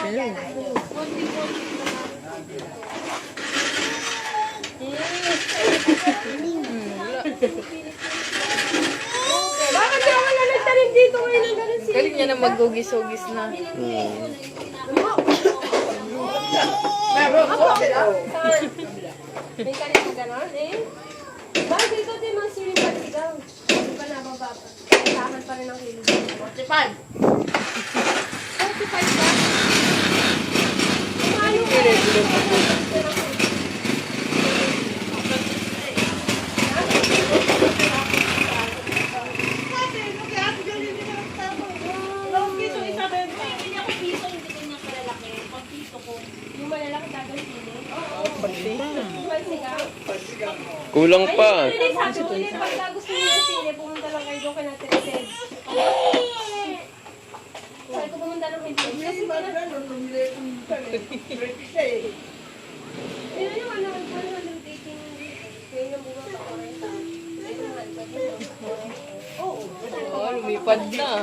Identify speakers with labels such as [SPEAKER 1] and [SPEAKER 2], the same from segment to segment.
[SPEAKER 1] Bakit siya wala nagtanim dito ngayon ng ganun siya?
[SPEAKER 2] Galing niya na mag-ugis-ugis na.
[SPEAKER 1] May kanin mo gano'n eh? Bakit dito din mga siling pasigaw? Hindi pa nababa pa. Kailangan pa rin ang kilo. 45! 45 ba? Ano ka rin? Yung malalaki tagal sili? Oo.
[SPEAKER 3] Kulang pa.
[SPEAKER 1] Sabi ko ulit, pagka gusto niyo yung sili, pumunta lang kayo doon kay Nate Rosel. Sabi ko pumunta lang kayo doon. Kasi ba na? Yun yung ano, 118 ngayon ang bunga pa ko rin. Oo.
[SPEAKER 2] Oh, lumipad na.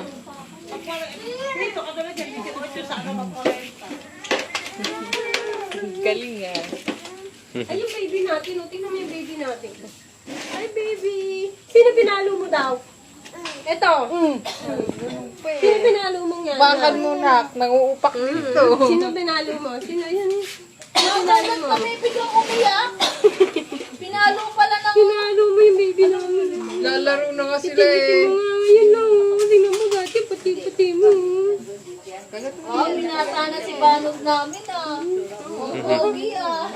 [SPEAKER 2] Galing ah.
[SPEAKER 1] Ay, yung baby natin, oh. Tingnan mo yung baby natin. Ay, baby. Sino pinalo mo daw? Ito. Sino pinalo mo nga?
[SPEAKER 2] Bakal mo nak, nanguupak dito.
[SPEAKER 1] Sino pinalo mo? Sino yun? Sino pinalo mo?
[SPEAKER 4] Biglang umiyak. Pinalo pala ng...
[SPEAKER 1] Pinalo mo yung baby namin.
[SPEAKER 2] Lalaro na nga sila
[SPEAKER 1] Titi
[SPEAKER 2] eh.
[SPEAKER 1] mo nga. Yan lang. Tingnan mo gati, pati-pati mo.
[SPEAKER 4] Oh, binata na si Banog namin ah. Ang pogi ah.